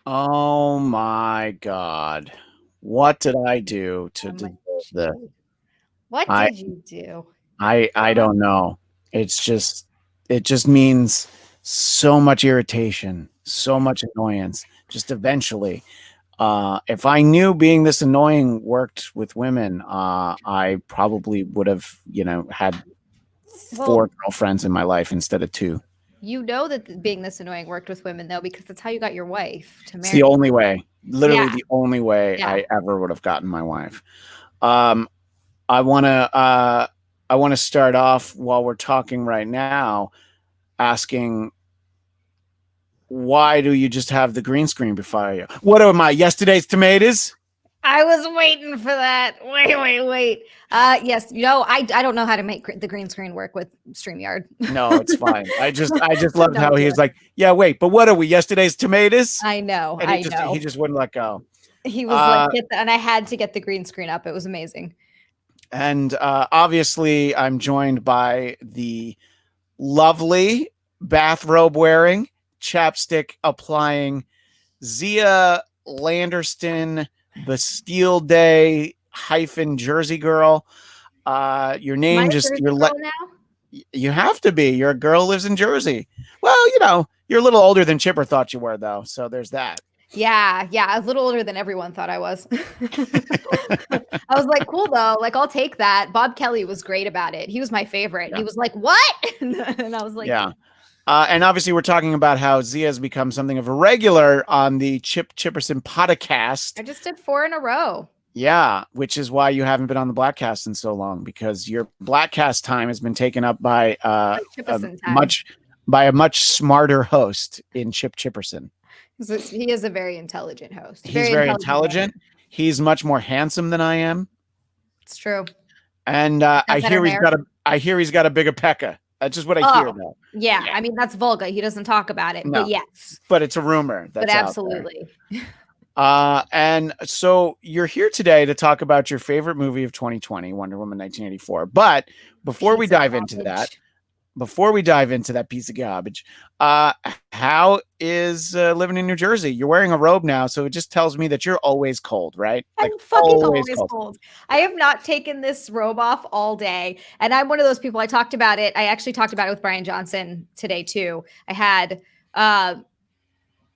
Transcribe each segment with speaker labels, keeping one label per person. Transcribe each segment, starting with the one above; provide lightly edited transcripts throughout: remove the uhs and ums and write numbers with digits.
Speaker 1: Oh my God. What did I do to
Speaker 2: Oh my
Speaker 1: deserve this?
Speaker 2: God. What
Speaker 1: I
Speaker 2: did you do?
Speaker 1: I don't know. It just means so much irritation, so much annoyance. Just eventually. If I knew being this annoying worked with women, I probably would have, had four
Speaker 2: Well,
Speaker 1: girlfriends in my life instead of two.
Speaker 2: you know that being this annoying worked with women though, because that's how you got your wife to
Speaker 1: It's the
Speaker 2: marry you.
Speaker 1: only way, literally
Speaker 2: Yeah,
Speaker 1: the only way
Speaker 2: yeah.
Speaker 1: I ever would have gotten my wife. Um, I want to uh I want to start off while we're talking right now asking, why do you just have the green screen before you? What am I, yesterday's tomatoes?
Speaker 2: I was waiting for that. Wait. Yes, I don't know how to make the green screen work with StreamYard.
Speaker 1: No, it's fine. I just
Speaker 2: I have
Speaker 1: loved
Speaker 2: no
Speaker 1: how he
Speaker 2: idea.
Speaker 1: was like, "Yeah, wait, but what are we, yesterday's tomatoes?"
Speaker 2: I know,
Speaker 1: And he
Speaker 2: I
Speaker 1: just he
Speaker 2: know.
Speaker 1: just wouldn't let go.
Speaker 2: He was like,
Speaker 1: Uh
Speaker 2: get the, and I had to get the green screen up. It was amazing.
Speaker 1: and obviously I'm joined by the lovely bathrobe wearing, chapstick applying Xia Anderson, Bastille Day hyphen Jersey girl. Your
Speaker 2: Am I
Speaker 1: name
Speaker 2: a
Speaker 1: just
Speaker 2: Jersey girl now?
Speaker 1: you have to be. Your girl lives in Jersey. Well, you're a little older than Chipper thought you were, though. So there's that.
Speaker 2: Yeah, a little older than everyone thought I was. I was like, cool though. Like, I'll take that. Bob Kelly was great about it. He was my favorite.
Speaker 1: Yeah,
Speaker 2: He was like, what? And I was like,
Speaker 1: yeah.
Speaker 2: yeah.
Speaker 1: And obviously, we're talking about how Zia has become something of a regular on the Chip Chipperson Pod-a-cast.
Speaker 2: I just did 4 in a row.
Speaker 1: Yeah, which is why you haven't been on the Bladtcast in so long, because your Bladtcast time has been taken up by
Speaker 2: My Chipperson time.
Speaker 1: a much smarter host in Chip Chipperson.
Speaker 2: He is a very intelligent host.
Speaker 1: He's
Speaker 2: Very
Speaker 1: very
Speaker 2: intelligent man.
Speaker 1: intelligent. He's much more handsome than I am,
Speaker 2: It's true.
Speaker 1: and
Speaker 2: He's got better hair.
Speaker 1: I hear he's got a bigger pecker. That's just what I hear,
Speaker 2: Oh,
Speaker 1: though.
Speaker 2: yeah.
Speaker 1: Yeah,
Speaker 2: I mean, that's vulgar. He doesn't talk about it, but
Speaker 1: no,
Speaker 2: yes.
Speaker 1: but it's a rumor
Speaker 2: But
Speaker 1: that's out there.
Speaker 2: absolutely.
Speaker 1: And so you're here today to talk about your favorite movie of 2020, Wonder Woman 1984. But before we
Speaker 2: Pizza
Speaker 1: dive into that,
Speaker 2: garbage.
Speaker 1: piece of garbage, how is living in New Jersey? You're wearing a robe now, so it just tells me that you're always cold, right? Like
Speaker 2: I'm fucking
Speaker 1: always
Speaker 2: always
Speaker 1: cold.
Speaker 2: cold. I have not taken this robe off all day. And I'm one of those people. I talked about it. I actually talked about it with Brian Johnson today too. I had uh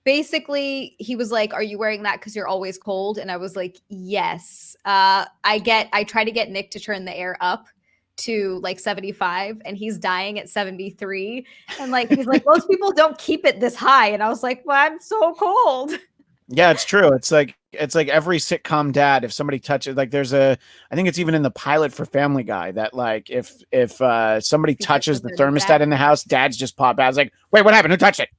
Speaker 2: basically he was like, "Are you wearing that because you're always cold?" And I was like, "Yes." I try to get Nick to turn the air up to like 75 and he's dying at 73. And like he's like, most people don't keep it this high. And I was like, well, I'm so cold.
Speaker 1: Yeah, it's true. It's like every sitcom dad. If somebody touches, like, I think it's even in the pilot for Family Guy that, like, if somebody
Speaker 2: He hit the
Speaker 1: touches the
Speaker 2: thermostat.
Speaker 1: thermostat in the house, dads just pop out. It's like, wait, what happened? Who touched it?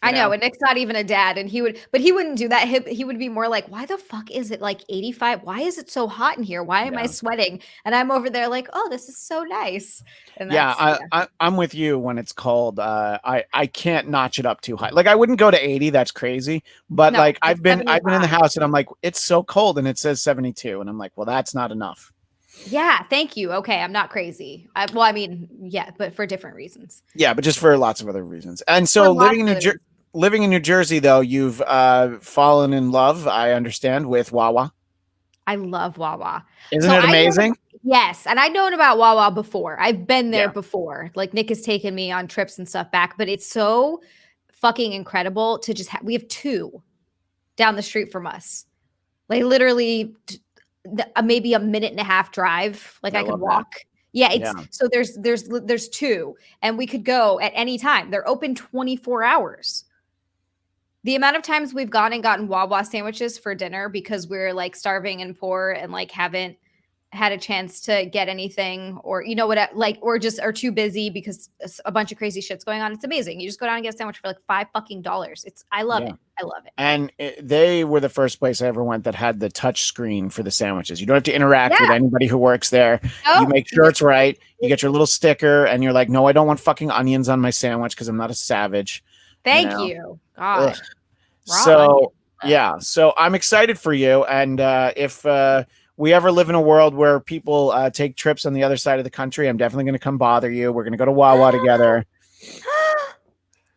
Speaker 1: You
Speaker 2: I know,
Speaker 1: know?
Speaker 2: and Nick's not even a dad, and he wouldn't do that. He would be more like, "Why the fuck is it like 85? Why is it so hot in here? Why am I
Speaker 1: Yeah.
Speaker 2: sweating?" And I'm over there like, "Oh, this is so nice." And
Speaker 1: Yeah,
Speaker 2: that's yeah,
Speaker 1: I'm with you when it's cold. I can't notch it up too high. Like, I wouldn't go to 80. That's crazy. But
Speaker 2: no,
Speaker 1: like,
Speaker 2: like
Speaker 1: I've been in the
Speaker 2: 75.
Speaker 1: house and I'm like, it's so cold and it says 72, and I'm like, well, that's not enough.
Speaker 2: Yeah, thank you. Okay, I'm not crazy. Well, I mean, yeah, but for different reasons.
Speaker 1: Yeah, but just for lots of other reasons. And
Speaker 2: For
Speaker 1: so
Speaker 2: lots of reasons.
Speaker 1: living in New Jersey, though, you've fallen in love, I understand, with Wawa.
Speaker 2: I love Wawa.
Speaker 1: Isn't
Speaker 2: So
Speaker 1: it
Speaker 2: I know
Speaker 1: amazing?
Speaker 2: yes, and I'd known about Wawa before. I've been there
Speaker 1: Yeah.
Speaker 2: before. Like Nick has taken me on trips and stuff back, but it's so fucking incredible to just we have 2 down the street from us. Like literally maybe a minute and a half drive. Like
Speaker 1: I
Speaker 2: I could
Speaker 1: love that.
Speaker 2: walk. Yeah,
Speaker 1: Yeah.
Speaker 2: it's so there's 2 and we could go at any time. They're open 24 hours. The amount of times we've gone and gotten Wawa sandwiches for dinner because we're like starving and poor and like haven't had a chance to get anything or you know what like or just are too busy because a bunch of crazy shit's going on. It's amazing. You just go down and get a sandwich for like $5 fucking. I love
Speaker 1: Yeah.
Speaker 2: it. I love it.
Speaker 1: And they were the first place I ever went that had the touch screen for the sandwiches. You don't have to interact with
Speaker 2: Yeah.
Speaker 1: anybody who works there. You
Speaker 2: No,
Speaker 1: make
Speaker 2: you
Speaker 1: sure
Speaker 2: just
Speaker 1: it's right. You get your little sticker, and you're like, no, I don't want fucking onions on my sandwich because I'm not a savage. You
Speaker 2: thank
Speaker 1: know.
Speaker 2: you.
Speaker 1: Ugh.
Speaker 2: God. Raw onion.
Speaker 1: So yeah, so I'm excited for you. And if we ever live in a world where people take trips on the other side of the country, I'm definitely going to come bother you. We're going to go to Wawa together.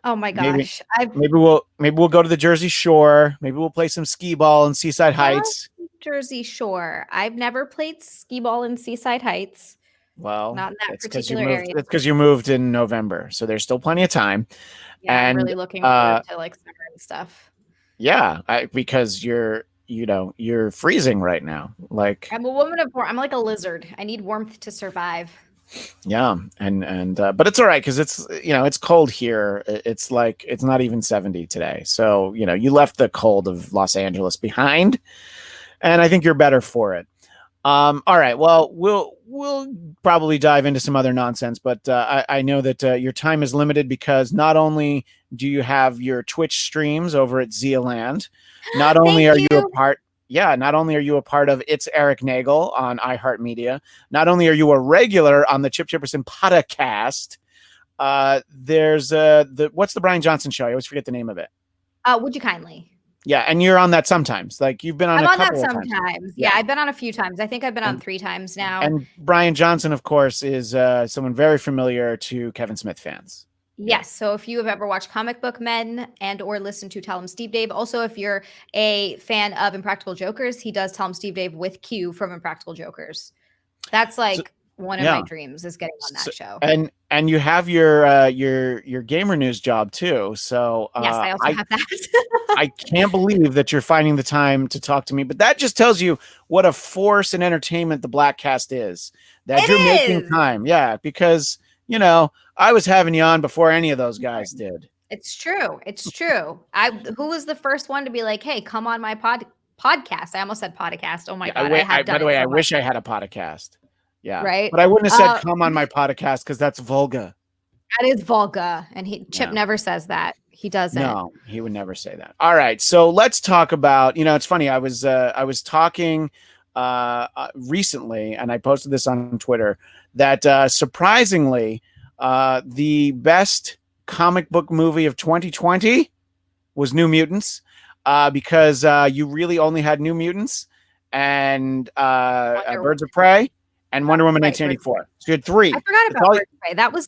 Speaker 2: Oh my
Speaker 1: Maybe
Speaker 2: gosh. I've
Speaker 1: maybe we'll go to the Jersey Shore. Maybe we'll play some skee ball in Seaside Heights.
Speaker 2: Jersey Shore. I've never played skee ball in Seaside Heights.
Speaker 1: Well,
Speaker 2: Not in that
Speaker 1: it's because you
Speaker 2: particular
Speaker 1: moved.
Speaker 2: area.
Speaker 1: It's because you moved in November, so there's still plenty of time.
Speaker 2: Yeah, I'm
Speaker 1: And
Speaker 2: really looking forward to like summer and stuff.
Speaker 1: yeah, because you're freezing right now. Like
Speaker 2: I'm a woman of warmth. I'm like a lizard. I need warmth to survive.
Speaker 1: yeah, and but it's all right because it's cold here. It's like it's not even 70 today, so you left the cold of Los Angeles behind, and I think you're better for it. All right. Well, we'll probably dive into some other nonsense, but I know that your time is limited because not only do you have your Twitch streams over at Zealand, not only
Speaker 2: Thank
Speaker 1: are you a
Speaker 2: you.
Speaker 1: part. Yeah, not only are you a part of It's Eric Nagel on iHeartMedia, not only are you a regular on the Chip Chipperson Pod-a-cast, there's what's the Brian Johnson show? I always forget the name of it.
Speaker 2: Would you kindly?
Speaker 1: Yeah, and you're on that sometimes. Like you've been on
Speaker 2: I'm
Speaker 1: a
Speaker 2: on that
Speaker 1: couple of times.
Speaker 2: sometimes. Yeah, I've been on a few times. I think I've been on 3 times now.
Speaker 1: And Brian Johnson, of course, is someone very familiar to Kevin Smith fans.
Speaker 2: Yes. So if you have ever watched Comic Book Men and or listened to Tell 'em Steve Dave, also if you're a fan of Impractical Jokers, he does Tell 'em Steve Dave with Q from Impractical Jokers. That's like one of my dreams is getting on that show.
Speaker 1: And you have your gamer news job too. So
Speaker 2: yes, I also have that.
Speaker 1: I can't believe that you're finding the time to talk to me, but that just tells you what a force and entertainment the Bladtcast is. That you're making time. Yeah, because I was having you on before any of those guys did.
Speaker 2: It's true. It's true. Who was the first one to be like, "Hey, come on my podcast"? I almost said podcast. Oh my god!
Speaker 1: By the way, I wish I had a podcast. Yeah,
Speaker 2: right.
Speaker 1: But I wouldn't have said "come on my podcast" because that's vulgar.
Speaker 2: That is vulgar, and Chip never says that. He doesn't.
Speaker 1: No, he would never say that. All right, so let's talk about. It's funny. I was talking recently, and I posted this on Twitter that surprisingly, the best comic book movie of 2020 was New Mutants, because you really only had New Mutants and Birds of Prey and Wonder Woman 1984. So you had 3.
Speaker 2: I forgot about Birds of Prey. That was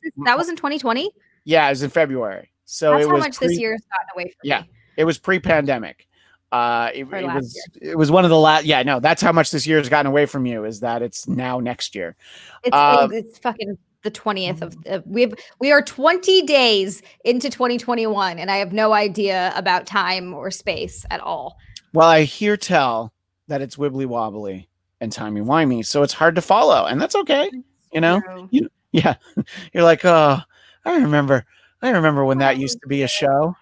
Speaker 2: in 2020.
Speaker 1: Yeah, it was in February. So
Speaker 2: that's
Speaker 1: it was
Speaker 2: how much this year's gotten away from me.
Speaker 1: It was pre-pandemic. It was one of the last. Yeah, no, that's how much this year has gotten away from you. Is that it's now next year?
Speaker 2: It's fucking the 20th of we are 20 days into 2021, and I have no idea about time or space at all.
Speaker 1: Well, I hear tell that it's wibbly wobbly and timey wimey, so it's hard to follow, and that's okay. Yeah, you're like, oh, I remember when that used to be a show.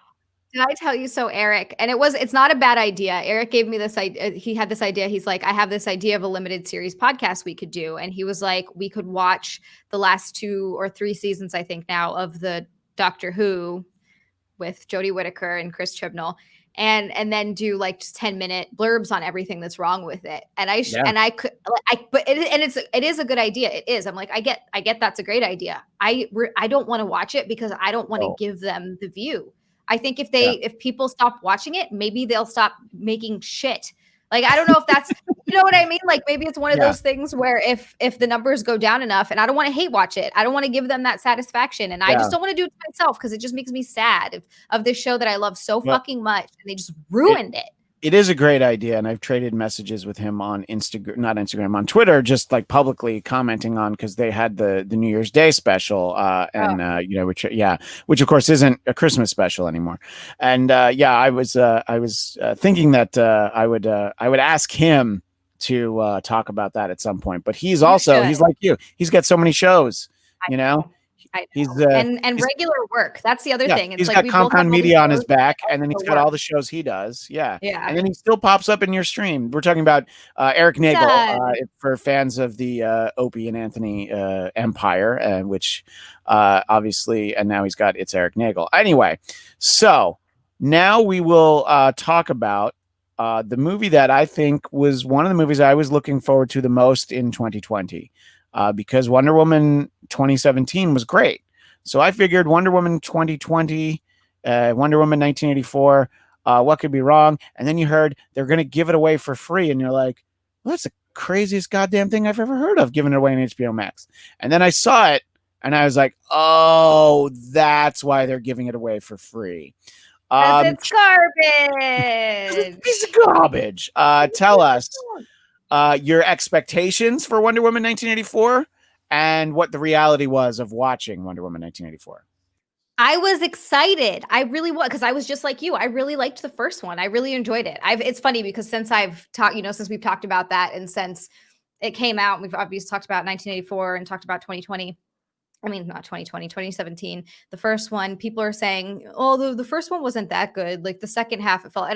Speaker 2: Did I tell you so, Eric? And it's not a bad idea. Eric gave me this idea. He had this idea. He's like, I have this idea of a limited series podcast we could do. And he was like, we could watch the last 2 or 3 seasons, I think now, of the Doctor Who with Jodie Whittaker and Chris Chibnall. And then do like just 10-minute blurbs on everything that's wrong with it. And it is a good idea. It is. I'm like, I get that's a great idea. I don't want to watch it because I don't want to give them the view. I think if people stop watching it, maybe they'll stop making shit. Like, I don't know if that's, you know what I mean? Like, maybe it's one of those things where if the numbers go down enough, and I don't want to hate watch it, I don't want to give them that satisfaction. And I just don't want to do it to myself because it just makes me sad of this show that I love so fucking much. And they just ruined it.
Speaker 1: It is a great idea, and I've traded messages with him on on Twitter, just like publicly commenting on, because they had the New Year's Day special, which of course isn't a Christmas special anymore. And I was thinking that I would ask him to talk about that at some point. But he's like you. He's got so many shows,
Speaker 2: I know. He's regular work. That's the other thing. It's
Speaker 1: he's
Speaker 2: like
Speaker 1: got Compound Media on his back, and then he's got all the shows he does. Yeah. And then he still pops up in your stream. We're talking about Eric Nagel, for fans of the Opie and Anthony empire, which obviously, and now he's got It's Eric Nagel. Anyway, so now we will talk about the movie that I think was one of the movies I was looking forward to the most in 2020. Because Wonder Woman 2017 was great. So I figured Wonder Woman 2020, Wonder Woman 1984, what could be wrong? And then you heard they're going to give it away for free. And you're like, well, that's the craziest goddamn thing I've ever heard of, giving it away on HBO Max. And then I saw it, And I was like, oh, that's why they're giving it away for free.
Speaker 2: Because it's
Speaker 1: It's a
Speaker 2: garbage.
Speaker 1: piece of garbage. Tell us your expectations for Wonder Woman 1984 and what the reality was of watching Wonder Woman 1984.
Speaker 2: I was excited. I really was, because I was just like you. I really liked the first one. I really enjoyed it. It's funny because since I've talked, since we've talked about that, and since it came out, we've obviously talked about 1984 and talked about 2020. I mean, not 2020, 2017. The first one, people are saying, oh, the first one wasn't that good. Like the second half, it felt,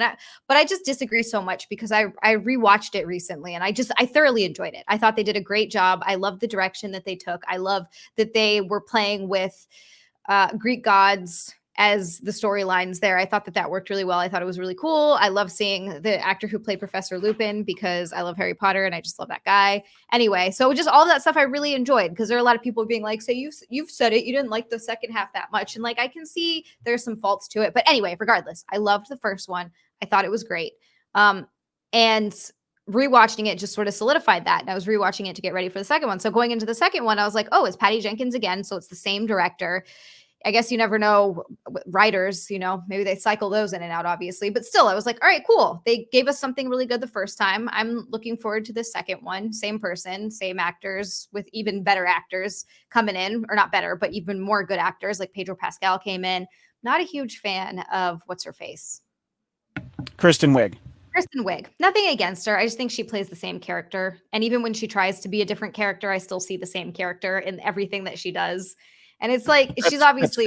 Speaker 2: but I just disagree so much because I rewatched it recently and I thoroughly enjoyed it. I thought they did a great job. I love the direction that they took. I love that they were playing with Greek gods as the storylines there. I thought that worked really well. I thought it was really cool. I love seeing the actor who played Professor Lupin because I love Harry Potter and I just love that guy. Anyway, so just all of that stuff I really enjoyed, because there are a lot of people being like, say you've said it, you didn't like the second half that much. And like, I can see there's some faults to it. But anyway, regardless, I loved the first one. I thought it was great. And rewatching it just sort of solidified that. And I was rewatching it to get ready for the second one. So going into the second one, I was like, oh, it's Patty Jenkins again. So it's the same director. I guess you never know, writers, maybe they cycle those in and out, obviously. But still, I was like, all right, cool. They gave us something really good the first time. I'm looking forward to the second one. Same person, same actors, with even better actors coming in, or not better, but even more good actors, like Pedro Pascal came in. Not a huge fan of what's her face?
Speaker 1: Kristen Wiig.
Speaker 2: Nothing against her. I just think she plays the same character. And even when she tries to be a different character, I still see the same character in everything that she does. And it's like, she's obviously,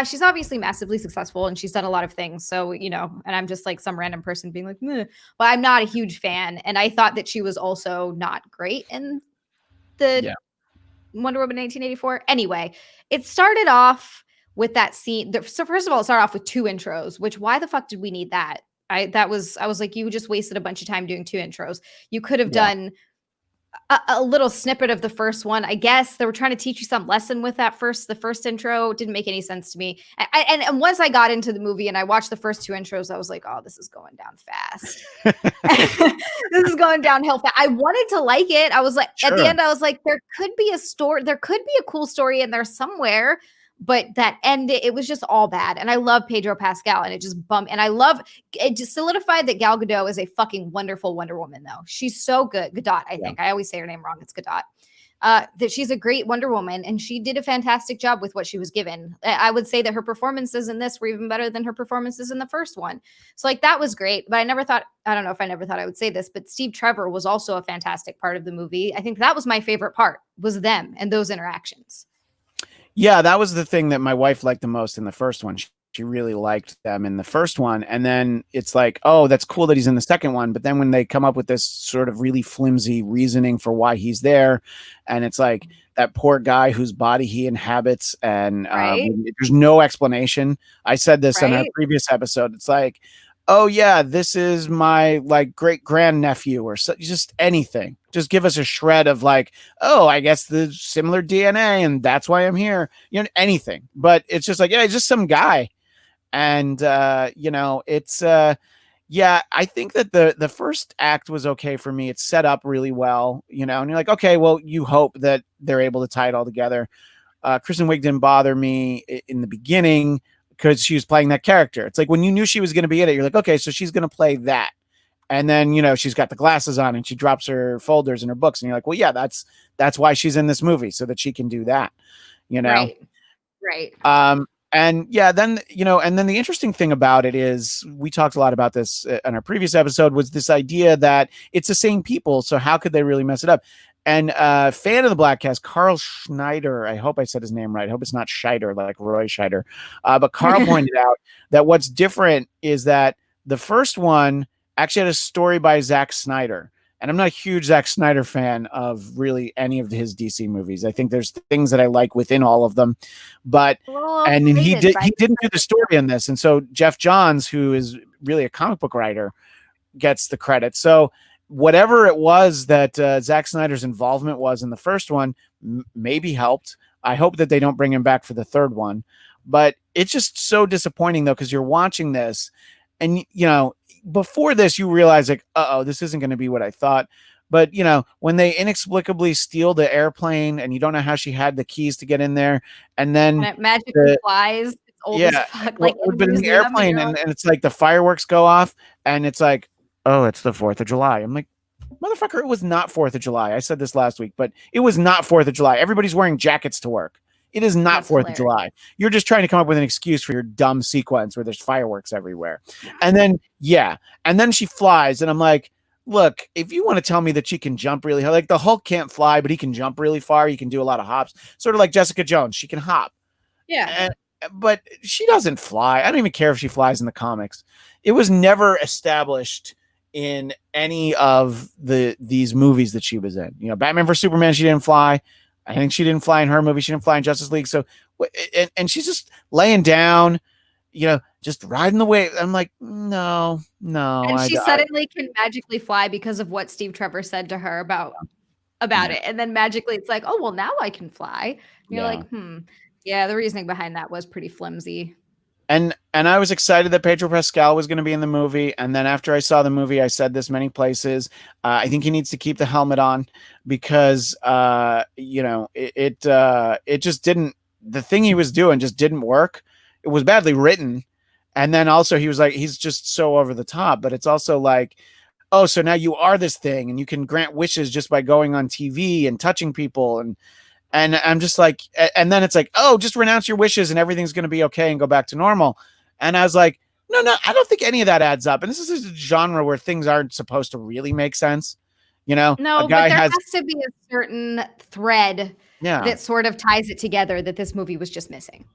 Speaker 2: she's obviously massively successful and she's done a lot of things. So, and I'm just like some random person being like, meh. But I'm not a huge fan. And I thought that she was also not great in the Wonder Woman 1984. Anyway, it started off with that scene. So first of all, it started off with 2 intros, which why the fuck did we need that? I was like, you just wasted a bunch of time doing 2 intros. You could have done a little snippet of the first one. I guess they were trying to teach you some lesson with the first intro. It didn't make any sense to me. And once I got into the movie and I watched the first 2 intros, I was like, oh, this is going down fast. This is going downhill fast. I wanted to like it. I was like, at the end, I was like, there could be a story. There could be a cool story in there somewhere. But that ended, it was just all bad. And I love Pedro Pascal, and it just bummed. And it just solidified that Gal Gadot is a fucking wonderful Wonder Woman, though. She's so good. Gadot, I think. I always say her name wrong. It's Gadot. That she's a great Wonder Woman, and she did a fantastic job with what she was given. I would say that her performances in this were even better than her performances in the first one. So like, that was great. But I don't know if I never thought I would say this, but Steve Trevor was also a fantastic part of the movie. I think that was my favorite part, was them and those interactions.
Speaker 1: Yeah, that was the thing that my wife liked the most in the first one. She really liked them in the first one. And then it's like, oh, that's cool that he's in the second one. But then when they come up with this sort of really flimsy reasoning for why he's there, and it's like that poor guy whose body he inhabits, and there's no explanation. I said this on our previous episode. It's like, oh yeah, this is my like great grandnephew, or just anything. Just give us a shred of like, oh, I guess the similar DNA, and that's why I'm here. Anything. But it's just like, yeah, he's just some guy. And it's I think that the first act was okay for me. It's set up really well, and you're like, okay, well, you hope that they're able to tie it all together. Kristen Wiig didn't bother me in the beginning, because she was playing that character. It's like when you knew she was going to be in it, you're like, okay, so she's going to play that. And then, she's got the glasses on and she drops her folders and her books. And you're like, well, yeah, that's why she's in this movie, so that she can do that,
Speaker 2: Right.
Speaker 1: And then the interesting thing about it is, we talked a lot about this on our previous episode, was this idea that it's the same people. So how could they really mess it up? And fan of the Bladtcast, Carl Schneider, I hope I said his name right. I hope it's not Scheider, like Roy Scheider. But Carl pointed out that what's different is that the first one actually had a story by Zack Snyder. And I'm not a huge Zack Snyder fan of really any of his DC movies. I think there's things that I like within all of them. But he didn't do the story in this. And so Jeff Johns, who is really a comic book writer, gets the credit. So whatever it was that Zack Snyder's involvement was in the first one, maybe helped. I hope that they don't bring him back for the third one. But it's just so disappointing, though, because you're watching this and, before this, you realize like, this isn't going to be what I thought. But when they inexplicably steal the airplane and you don't know how she had the keys to get in there, and
Speaker 2: And
Speaker 1: then
Speaker 2: it magically
Speaker 1: the
Speaker 2: flies. It's old as
Speaker 1: yeah,
Speaker 2: fuck.
Speaker 1: well,
Speaker 2: Like
Speaker 1: we've been in
Speaker 2: nobody's
Speaker 1: the
Speaker 2: them, and
Speaker 1: airplane,
Speaker 2: you're
Speaker 1: and,
Speaker 2: like,
Speaker 1: and it's like the fireworks go off, and it's like, oh, it's the 4th of July. I'm like, motherfucker, it was not 4th of July. I said this last week, but it was not 4th of July. Everybody's wearing jackets to work. It is not
Speaker 2: that's
Speaker 1: 4th of
Speaker 2: hilarious.
Speaker 1: July. You're just trying to come up with an excuse for your dumb sequence where there's fireworks everywhere. And then, and then she flies, and I'm like, look, if you want to tell me that she can jump really high, like the Hulk can't fly, but he can jump really far. He can do a lot of hops, sort of like Jessica Jones. She can hop.
Speaker 2: Yeah.
Speaker 1: But she doesn't fly. I don't even care if she flies in the comics. It was never established in any of these movies that she was in. Batman vs Superman, she didn't fly. I think she didn't fly in her movie. She didn't fly in Justice League. So, and she's just laying down, just riding the wave. I'm like, no.
Speaker 2: And she suddenly can magically fly because of what Steve Trevor said to her about it. And then magically it's like, oh, well, now I can fly. And you're like, yeah, the reasoning behind that was pretty flimsy.
Speaker 1: And I was excited that Pedro Pascal was going to be in the movie. And then after I saw the movie, I said this many places. I think he needs to keep the helmet on because, it just didn't. The thing he was doing just didn't work. It was badly written. And then also he was like, he's just so over the top. But it's also like, oh, so now you are this thing and you can grant wishes just by going on TV and touching people. And I'm just like, and then it's like, oh, just renounce your wishes and everything's going to be okay and go back to normal. And I was like, no, I don't think any of that adds up. And this is a genre where things aren't supposed to really make sense.
Speaker 2: No, but there has to be a certain thread that sort of ties it together that this movie was just missing.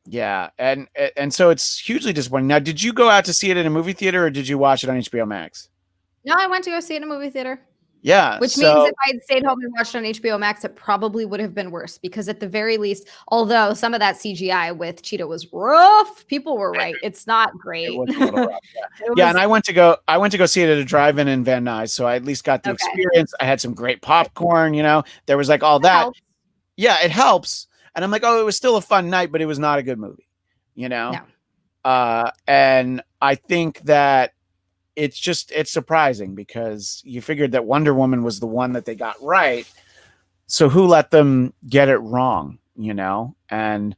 Speaker 1: Yeah. And so it's hugely disappointing. Now, did you go out to see it in a movie theater or did you watch it on HBO Max?
Speaker 2: No, I went to go see it in a movie theater.
Speaker 1: Yeah.
Speaker 2: Which means if I'd stayed home and watched it on HBO Max, it probably would have been worse because at the very least, although some of that CGI with Cheetah was rough, people were right. It's not great.
Speaker 1: It was a little rough, and I went to go see it at a drive-in in Van Nuys, so I at least got the experience. I had some great popcorn, there was like all that.
Speaker 2: Helps.
Speaker 1: Yeah, it helps. And I'm like, oh, it was still a fun night, but it was not a good movie,
Speaker 2: No.
Speaker 1: And I think that it's surprising because you figured that Wonder Woman was the one that they got right. So who let them get it wrong, And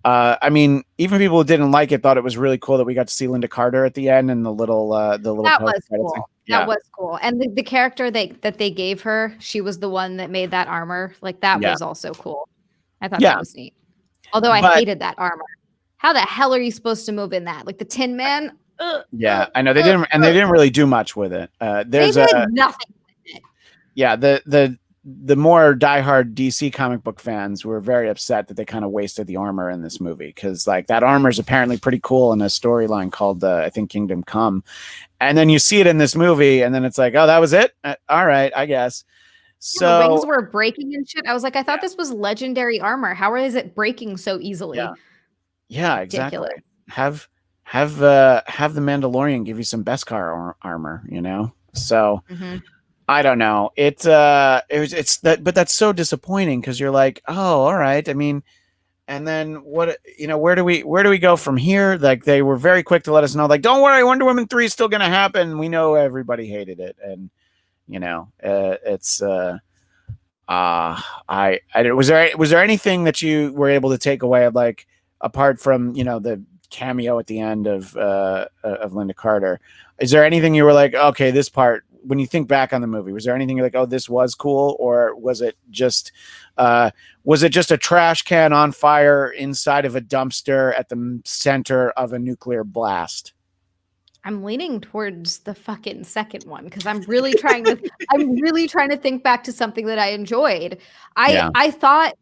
Speaker 1: I mean, even people who didn't like it thought it was really cool that we got to see Linda Carter at the end and the little that
Speaker 2: was cool. Thing. That was cool. And the character that they gave her, she was the one that made that armor. Like that was also cool. I thought that was neat. Although I hated that armor. How the hell are you supposed to move in that? Like the Tin Man?
Speaker 1: I know they didn't, and they didn't really do much with it. There's
Speaker 2: they did nothing with it.
Speaker 1: Yeah, the more diehard DC comic book fans were very upset that they kind of wasted the armor in this movie because like that armor is apparently pretty cool in a storyline called I think Kingdom Come, and then you see it in this movie, and then it's like, oh, that was it. All right, I guess. So
Speaker 2: the wings were breaking and shit. I was like, I thought this was legendary armor. How is it breaking so easily?
Speaker 1: Yeah, exactly. Have the Mandalorian give you some Beskar armor, So I don't know. It's that, but that's so disappointing because you're like, oh, all right. I mean, and then what? Where do we go from here? Like they were very quick to let us know, like, don't worry, Wonder Woman 3 is still going to happen. We know everybody hated it, and it's was there anything that you were able to take away of like apart from the cameo at the end of Linda Carter? Is there anything you were like, okay, this part, when you think back on the movie, was there anything you're like, oh, this was cool, or was it just a trash can on fire inside of a dumpster at the center of a nuclear blast?
Speaker 2: I'm leaning towards the fucking second one because I'm really trying to think back to something that I enjoyed. I thought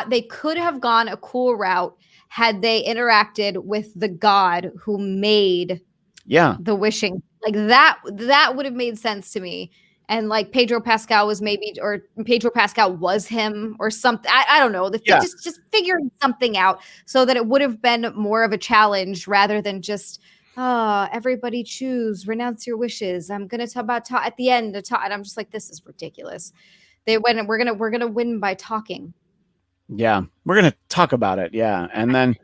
Speaker 2: they could have gone a cool route had they interacted with the god who made the wishing. Like that would have made sense to me. And like Pedro Pascal was him or something. I don't know. Just figuring something out so that it would have been more of a challenge rather than just everybody choose, renounce your wishes. I'm gonna talk about at the end. And I'm just like, this is ridiculous. We're gonna win by talking.
Speaker 1: Yeah, we're gonna talk about it. Yeah, and then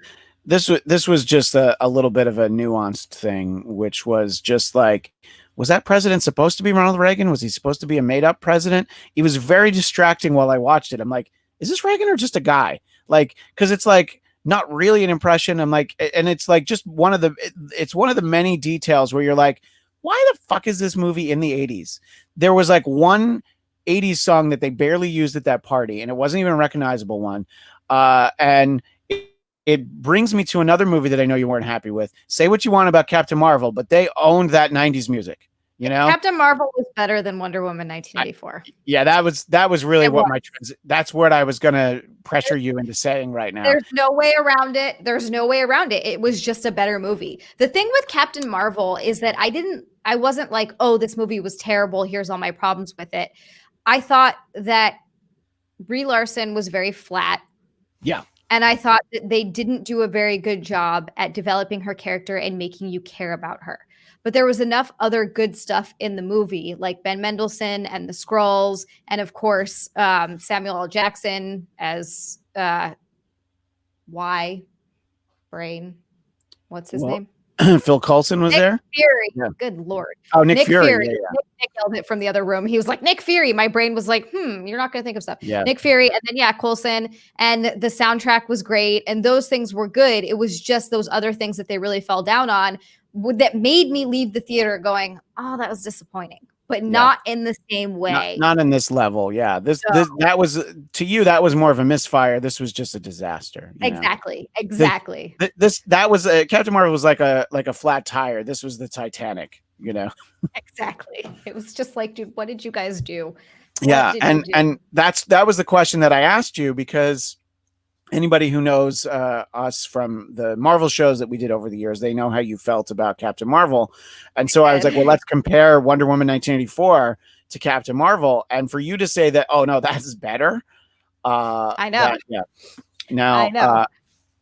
Speaker 1: this was just a little bit of a nuanced thing, which was just like, was that president supposed to be Ronald Reagan? Was he supposed to be a made up president? He was very distracting while I watched it. I'm like, is this Reagan or just a guy? Like, because it's like not really an impression. I'm like, and it's like just it's one of the many details where you're like, why the fuck is this movie in the 80s? There was like one 80s song that they barely used at that party, and it wasn't even a recognizable one. And it brings me to another movie that I know you weren't happy with. Say what you want about Captain Marvel, but they owned that 90s music. You know,
Speaker 2: Captain Marvel was better than Wonder Woman 1984.
Speaker 1: That was really that's what I was going to pressure you into saying right now.
Speaker 2: There's no way around it. It was just a better movie. The thing with Captain Marvel is that I wasn't like, oh, this movie was terrible, here's all my problems with it. I thought that Brie Larson was very flat.
Speaker 1: Yeah.
Speaker 2: And I thought that they didn't do a very good job at developing her character and making you care about her. But there was enough other good stuff in the movie, like Ben Mendelsohn and the Skrulls, and of course, Samuel L. Jackson as Brain. What's his name?
Speaker 1: Phil Coulson was there?
Speaker 2: Fury. Yeah. Good Lord.
Speaker 1: Oh, Nick Fury. Yeah,
Speaker 2: yeah. Nick yelled it from the other room. He was like, Nick Fury. My brain was like, you're not going to think of stuff.
Speaker 1: Yeah.
Speaker 2: Nick Fury. And then, Coulson. And the soundtrack was great. And those things were good. It was just those other things that they really fell down on that made me leave the theater going, oh, that was disappointing. But not in the same way.
Speaker 1: Not in this level. Yeah. That was, to you, that was more of a misfire. This was just a disaster.
Speaker 2: Exactly.
Speaker 1: That was Captain Marvel was like a flat tire. This was the Titanic,
Speaker 2: Exactly. It was just like, dude, what did you guys do?
Speaker 1: And that was the question that I asked you, because anybody who knows us from the Marvel shows that we did over the years, they know how you felt about Captain Marvel. And so I was like, well, let's compare Wonder Woman 1984 to Captain Marvel. And for you to say that, oh, no, that's better.
Speaker 2: I know.
Speaker 1: Now, I know.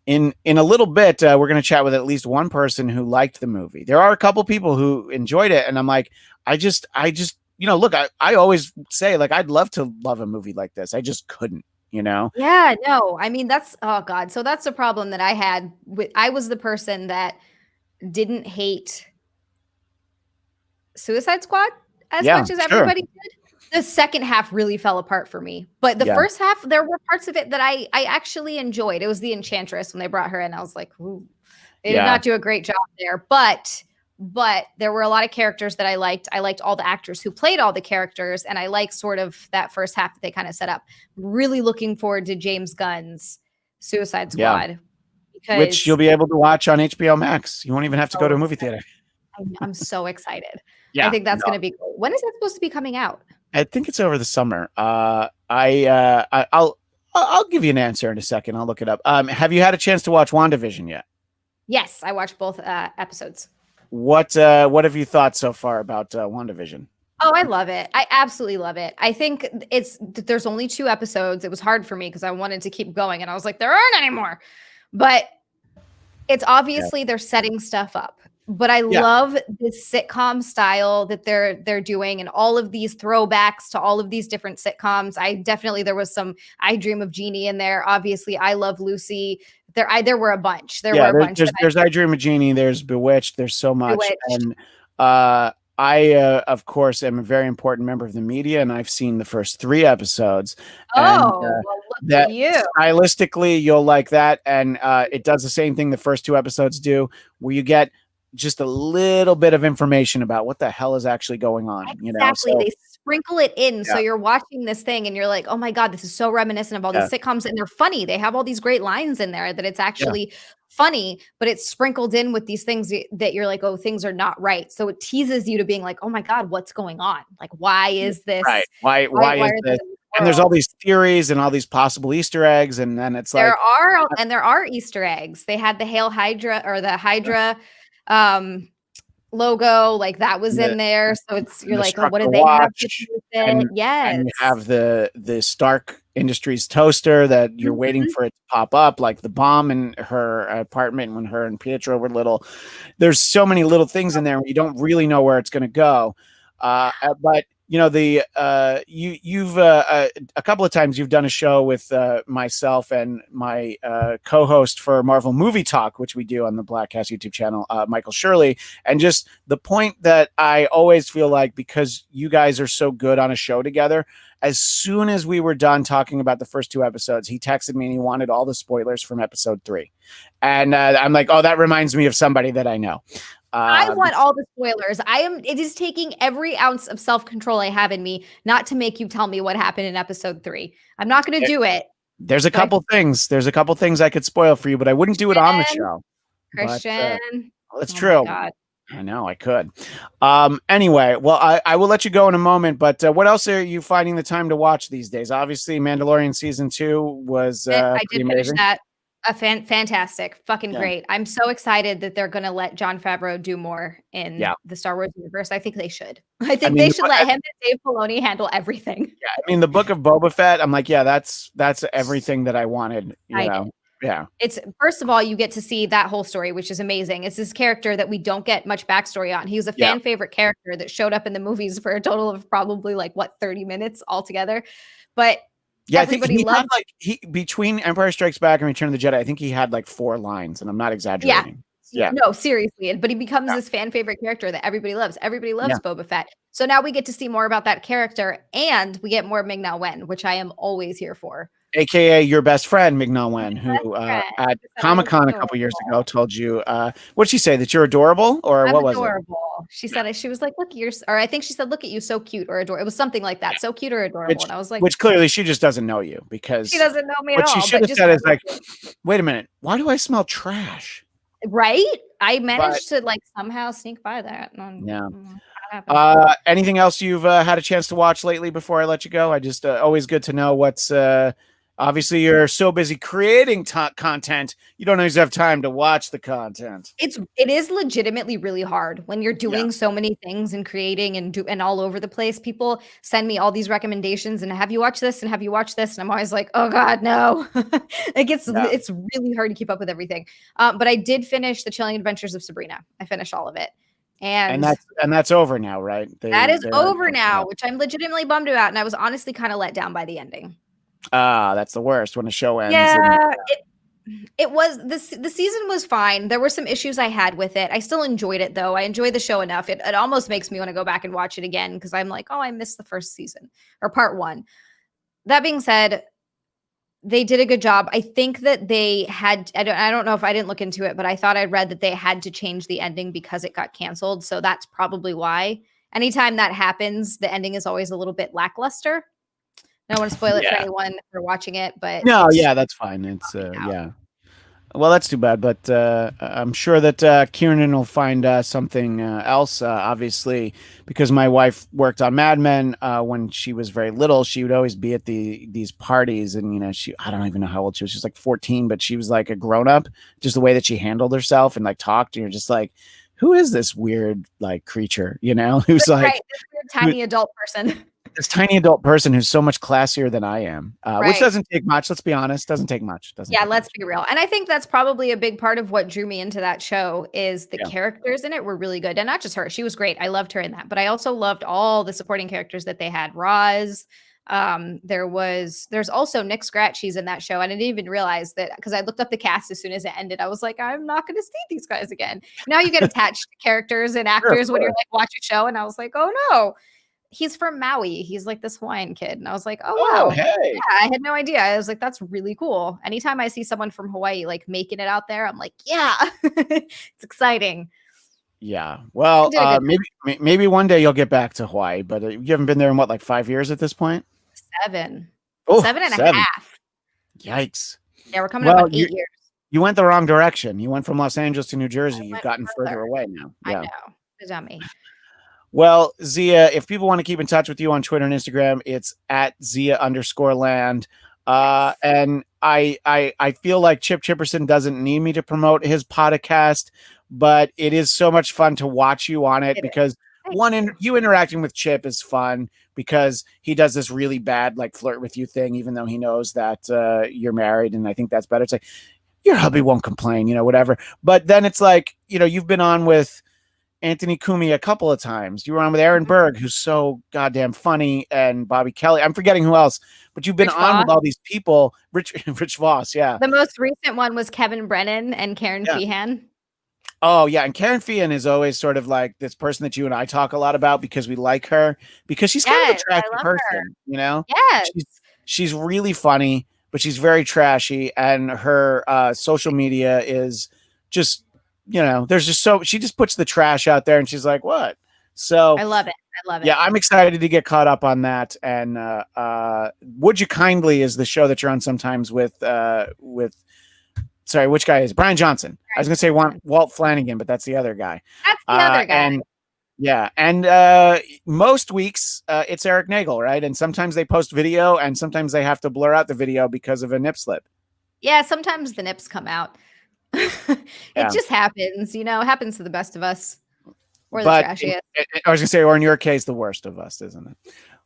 Speaker 1: In a little bit, we're going to chat with at least one person who liked the movie. There are a couple people who enjoyed it. And I'm like, I just, look, I always say, like, I'd love to love a movie like this. I just couldn't.
Speaker 2: Yeah, no, I mean, oh God. So that's the problem that I had I was the person that didn't hate Suicide Squad as much as everybody did. The second half really fell apart for me, but the first half, there were parts of it that I actually enjoyed. It was the Enchantress when they brought her in. I was like, ooh, they did not do a great job there, but there were a lot of characters that I liked. I liked all the actors who played all the characters, and I like sort of that first half that they kind of set up. Really looking forward to James Gunn's Suicide Squad.
Speaker 1: Which you'll be able to watch on HBO Max. You won't even have to go to a movie theater.
Speaker 2: I'm so excited. I think that's going to be cool. When is that supposed to be coming out?
Speaker 1: I think it's over the summer. I'll give you an answer in a second. I'll look it up. Have you had a chance to watch WandaVision yet? Yes,
Speaker 2: I watched both episodes.
Speaker 1: What have you thought so far about WandaVision?
Speaker 2: Oh, I love it. I absolutely love it. I think there's only 2 episodes. It was hard for me because I wanted to keep going, and I was like, there aren't any more. But it's obviously they're setting stuff up. But I love this sitcom style that they're doing, and all of these throwbacks to all of these different sitcoms. There was some I Dream of Jeannie in there. Obviously, I Love Lucy. There were a bunch.
Speaker 1: There's I Dream of Jeannie. There's Bewitched. There's so much. And I, of course, am a very important member of the media, and I've seen the first 3 episodes.
Speaker 2: Well, look at you.
Speaker 1: Stylistically, you'll like that, and it does the same thing the first 2 episodes do, where you get just a little bit of information about what the hell is actually going on.
Speaker 2: Exactly. They sprinkle it in. So you're watching this thing and you're like, oh my God, this is so reminiscent of all these sitcoms, and they're funny. They have all these great lines in there that it's actually funny, but it's sprinkled in with these things that you're like, oh, things are not right. So it teases you to being like, oh my God, what's going on? Like, why is this?
Speaker 1: Right. Why is this? And there's all these theories and all these possible Easter eggs. And then it's
Speaker 2: there are Easter eggs. They had the Hail Hydra or the Hydra logo, like that was in there. So you're like, oh, what do they have to do with it?
Speaker 1: And you have the Stark Industries toaster that you're waiting for it to pop up, like the bomb in her apartment when her and Pietro were little. There's so many little things in there where you don't really know where it's going to go. But you've a couple of times you've done a show with myself and my co-host for Marvel Movie Talk, which we do on the Bladtcast YouTube channel, Michael Shirley. And just the point that I always feel like, because you guys are so good on a show together, as soon as we were done talking about the first 2 episodes, he texted me and he wanted all the spoilers from episode 3. And I'm like, oh, that reminds me of somebody that I know.
Speaker 2: I want all the spoilers. It is taking every ounce of self-control I have in me not to make you tell me what happened in episode 3. I'm not going to do it.
Speaker 1: There's a couple things I could spoil for you, but I wouldn't do it on the show.
Speaker 2: Christian.
Speaker 1: That's true. I know I could. Anyway, well, I will let you go in a moment, but what else are you finding the time to watch these days? Obviously, Mandalorian season 2 was
Speaker 2: I did finish
Speaker 1: amazing.
Speaker 2: that. Fantastic. Fucking great. I'm so excited that they're going to let Jon Favreau do more in the Star Wars universe. I think they should. I think they should let him and Dave Filoni handle everything.
Speaker 1: Yeah, I mean, the Book of Boba Fett, I'm like, yeah, that's everything that I wanted, you know. Yeah.
Speaker 2: It's, first of all, you get to see that whole story, which is amazing. It's this character that we don't get much backstory on. He was a fan favorite character that showed up in the movies for a total of probably 30 minutes altogether. But
Speaker 1: yeah, I think he had between Empire Strikes Back and Return of the Jedi, I think he had 4 lines, and I'm not exaggerating. Yeah.
Speaker 2: No, seriously. But he becomes this fan favorite character that everybody loves. Everybody loves Boba Fett. So now we get to see more about that character, and we get more Ming-Na Wen, which I am always here for.
Speaker 1: AKA your best friend, Ming-Na Wen, who at Comic-Con a couple years ago told you, what did she say, that you're adorable? Or what was
Speaker 2: adorable. She said, she was like, look, or I think she said, look at you, so cute or adorable. It was something like that, so cute or adorable. And I was like,
Speaker 1: which clearly she just doesn't know you, because
Speaker 2: she doesn't know me at all.
Speaker 1: What she should have said is wait a minute, why do I smell trash?
Speaker 2: Right? I managed to somehow sneak by that.
Speaker 1: Anything else you've had a chance to watch lately before I let you go? I just always good to know what's obviously you're so busy creating content, you don't always have time to watch the content.
Speaker 2: It is legitimately really hard when you're doing so many things and creating and all over the place. People send me all these recommendations and have you watched this and have you watched this, and I'm always like, oh god, no. It's really hard to keep up with everything. But I did finish The Chilling Adventures of Sabrina. I finished all of it. And
Speaker 1: that's over now, right?
Speaker 2: That is over now, which I'm legitimately bummed about. And I was honestly kind of let down by the ending.
Speaker 1: That's the worst, when a show ends.
Speaker 2: Yeah, it was the season was fine. There were some issues I had with it. I still enjoyed it though. I enjoyed the show enough. It almost makes me want to go back and watch it again, because I'm like, oh, I missed the first season or part 1. That being said, they did a good job. I think that they had, I don't know if I didn't look into it, but I thought I read that they had to change the ending because it got canceled. So that's probably why. Anytime that happens, the ending is always a little bit lackluster. I don't want to spoil it for anyone for watching it, but
Speaker 1: no, that's fine. It's well, that's too bad, but I'm sure that Kieran will find something else. Obviously, because my wife worked on Mad Men when she was very little, she would always be at these parties, and I don't even know how old she was. She was like 14, but she was like a grown up. Just the way that she handled herself and talked, and you're just like, who is this weird creature? Who's this
Speaker 2: weird tiny adult person.
Speaker 1: This tiny adult person who's so much classier than I am, which doesn't take much. Let's be honest. Doesn't take much.
Speaker 2: Let's be real. And I think that's probably a big part of what drew me into that show is the characters in it were really good. And not just her. She was great. I loved her in that. But I also loved all the supporting characters that they had. Roz. There's also Nick Scratch. He's in that show. And I didn't even realize that, because I looked up the cast as soon as it ended. I was like, I'm not going to see these guys again. Now you get attached to characters and actors when you're watching a show. And I was like, oh no. He's from Maui. He's like this Hawaiian kid. And I was like, oh, wow.
Speaker 1: Hey.
Speaker 2: Yeah, I had no idea. I was like, that's really cool. Anytime I see someone from Hawaii making it out there, I'm like, yeah, it's exciting.
Speaker 1: Yeah. Well, maybe one day you'll get back to Hawaii, but you haven't been there in 5 years at this point?
Speaker 2: 7.
Speaker 1: Oh,
Speaker 2: 7 and a half.
Speaker 1: Yikes.
Speaker 2: Yeah, we're coming up on 8 years.
Speaker 1: You went the wrong direction. You went from Los Angeles to New Jersey. You've gotten further away now.
Speaker 2: Yeah. I know. It's on me.
Speaker 1: Well, Xia, if people want to keep in touch with you on Twitter and Instagram, it's at Xia_land. And I feel like Chip Chipperson doesn't need me to promote his podcast, but it is so much fun to watch you on it because you interacting with Chip is fun because he does this really bad flirt with you thing, even though he knows that you're married. And I think that's better. It's like, your hubby won't complain, whatever. But then it's you've been on with Anthony Cumia a couple of times. You were on with Aaron Berg, who's so goddamn funny, and Bobby Kelly. I'm forgetting who else, but you've been
Speaker 2: Rich
Speaker 1: on
Speaker 2: Voss.
Speaker 1: with all these people. Rich Voss, yeah.
Speaker 2: The most recent one was Kevin Brennan and Karen Feehan.
Speaker 1: Oh yeah, and Karen Feehan is always sort of like this person that you and I talk a lot about because we like her, because she's kind of a trashy person, you know?
Speaker 2: Yes.
Speaker 1: She's really funny, but she's very trashy, and her social media is just, you know, there's just she just puts the trash out there, and she's like, what? So
Speaker 2: I love it.
Speaker 1: Yeah, I'm excited to get caught up on that. And Would You Kindly is the show that you're on sometimes with sorry, which guy is it? Brian Johnson. I was gonna say Walt Flanagan, but that's the other guy.
Speaker 2: That's the other guy.
Speaker 1: And most weeks it's Eric Nagel, right? And sometimes they post video, and sometimes they have to blur out the video because of a nip slip.
Speaker 2: Yeah, sometimes the nips come out. It just happens, you know. It happens to the best of us. Or the trashiest.
Speaker 1: I was gonna say, or in your case, the worst of us, isn't it?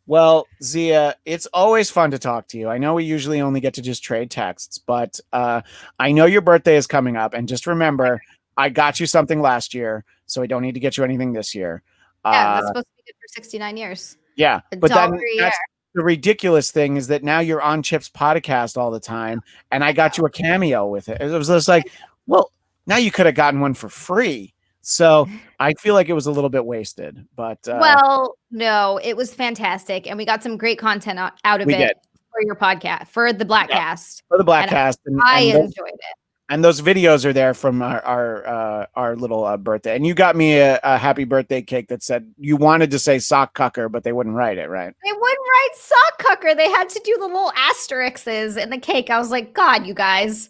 Speaker 1: Well, Xia, it's always fun to talk to you. I know we usually only get to just trade texts, but I know your birthday is coming up, and just remember, I got you something last year, so I don't need to get you anything this year.
Speaker 2: Yeah, that's supposed to be good for 69 years.
Speaker 1: Yeah, but then that's the ridiculous thing is that now you're on Chip's Pod-a-cast all the time, and I got you a cameo with it. It was just like, well, now you could have gotten one for free. So I feel like it was a little bit wasted, but
Speaker 2: well, no, it was fantastic, and we got some great content out of it for your podcast, for the Bladtcast.
Speaker 1: For the Bladtcast,
Speaker 2: and I enjoyed it.
Speaker 1: And those videos are there from our little birthday. And you got me a happy birthday cake that said you wanted to say sock cucker, but they wouldn't write it, right?
Speaker 2: They wouldn't write sock cucker. They had to do the little asterisks in the cake. I was like, God, you guys.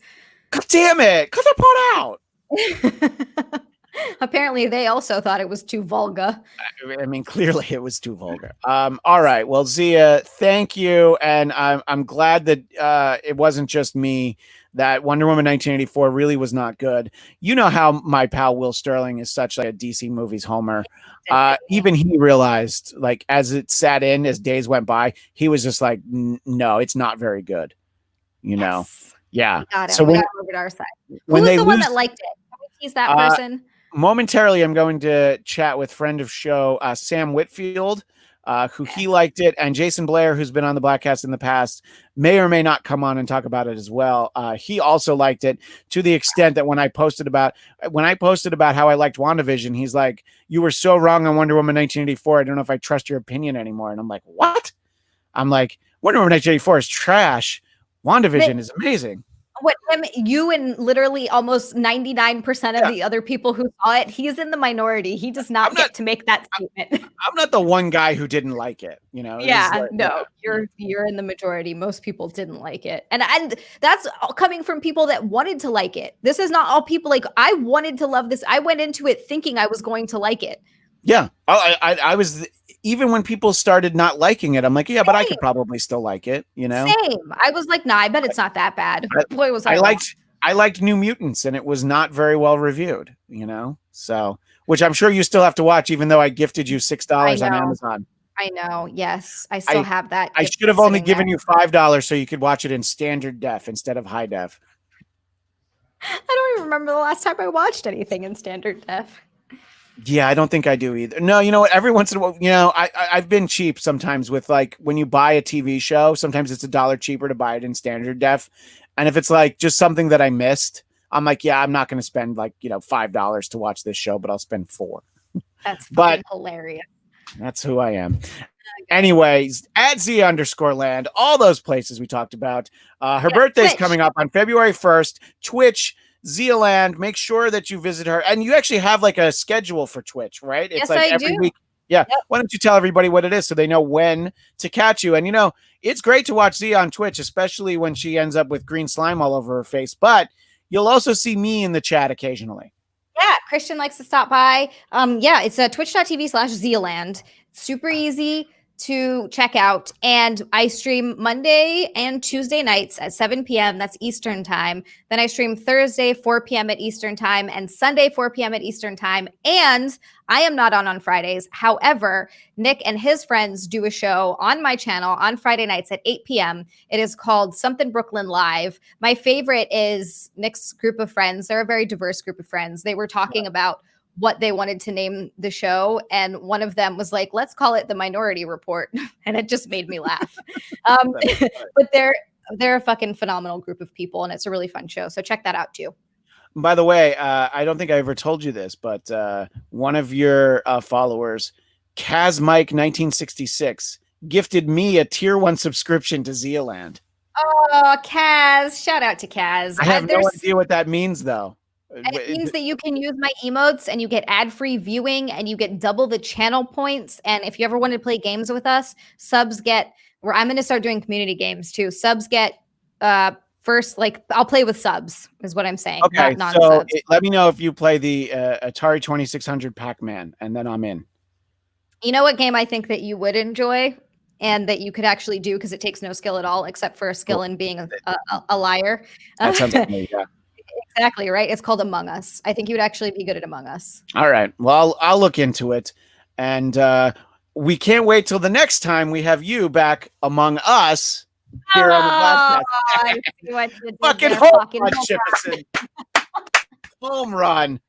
Speaker 1: God damn it. Cut that part out.
Speaker 2: Apparently, they also thought it was too vulgar.
Speaker 1: I mean, clearly it was too vulgar. All right. Well, Xia, thank you. And I'm glad that it wasn't just me, that Wonder Woman 1984 really was not good. You know how my pal Will Sterling is such like a DC movies homer. Even he realized, like, as it sat in, as days went by, he was just like, no, it's not very good. You know? Yeah.
Speaker 2: So we got over to our side. Who was the one that liked it? Can we tease that person?
Speaker 1: Momentarily, I'm going to chat with friend of show, Sam Whitfield, who he liked it, and Jason Blair, who's been on the Bladtcast in the past, may or may not come on and talk about it as well. He also liked it to the extent that when I posted about how I liked WandaVision, he's like, "You were so wrong on Wonder Woman 1984. I don't know if I trust your opinion anymore." And I'm like, "What?" I'm like, "Wonder Woman 1984 is trash. WandaVision is amazing."
Speaker 2: What you and literally almost 99% of the other people who saw it, he's in the minority. He does not get to make that statement.
Speaker 1: I'm not the one guy who didn't like it, you know.
Speaker 2: Yeah, no, you're in the majority. Most people didn't like it, and that's coming from people that wanted to like it. This is not all people like. I wanted to love this. I went into it thinking I was going to like it.
Speaker 1: Yeah, I was. Even when people started not liking it, I'm like, yeah, but I could probably still like it, you know?
Speaker 2: Same. I was like, nah, I bet it's not that bad. Boy, was I
Speaker 1: liked New Mutants, and it was not very well reviewed, you know? So, which I'm sure you still have to watch, even though I gifted you $6 on Amazon.
Speaker 2: I know. Yes. I still have that.
Speaker 1: I should have only given you $5 so you could watch it in standard def instead of high def.
Speaker 2: I don't even remember the last time I watched anything in standard def.
Speaker 1: Yeah, I don't think I do either. No, you know what? Every once in a while, you know, I've been cheap sometimes with, like, when you buy a TV show, sometimes it's $1 cheaper to buy it in standard def. And if it's like just something that I missed, I'm like, yeah, I'm not going to spend, like, you know, $5 to watch this show, but I'll spend $4.
Speaker 2: That's hilarious.
Speaker 1: That's who I am. Anyways, at Z_land, all those places we talked about. Her birthday's coming up on February 1st. Twitch, Xia, make sure that you visit her. And you actually have like a schedule for Twitch, right? It's like every week. Yeah. Yep. Why don't you tell everybody what it is so they know when to catch you? And, you know, it's great to watch Xia on Twitch, especially when she ends up with green slime all over her face. But you'll also see me in the chat occasionally.
Speaker 2: Yeah. Christian likes to stop by. Yeah. It's twitch.tv/Xia. Super easy to check out, and I stream Monday and Tuesday nights at 7 p.m. That's Eastern time. Then I stream Thursday 4 p.m. at Eastern time and Sunday 4 p.m. at Eastern time. And I am not on Fridays. However, Nick and his friends do a show on my channel on Friday nights at 8 p.m. It is called Something Brooklyn Live. My favorite is Nick's group of friends. They're a very diverse group of friends. They were talking about what they wanted to name the show, and one of them was like, let's call it The Minority Report. And it just made me laugh. But they're a fucking phenomenal group of people, and it's a really fun show, so check that out too.
Speaker 1: By the way, I don't think I ever told you this, but one of your followers, KazMike1966, gifted me a tier 1 subscription to Zealand.
Speaker 2: Oh, Kaz. Shout out to Kaz.
Speaker 1: I have no idea what that means, though.
Speaker 2: It means that you can use my emotes and you get ad-free viewing and you get double the channel points. And if you ever want to play games with us, subs get, where I'm going to start doing community games too. Subs get first, like, I'll play with subs is what I'm saying.
Speaker 1: Okay,
Speaker 2: not
Speaker 1: so
Speaker 2: non-subs.
Speaker 1: let me know if you play the Atari 2600 Pac-Man, and then I'm in.
Speaker 2: You know what game I think that you would enjoy and that you could actually do, because it takes no skill at all except for a skill in being a liar.
Speaker 1: That sounds like me, yeah.
Speaker 2: Exactly, right? It's called Among Us. I think you would actually be good at Among Us.
Speaker 1: All right. Well, I'll look into it. And we can't wait till the next time we have you back among us here on the Bladtcast. Fucking home run, Chipperson. Home run.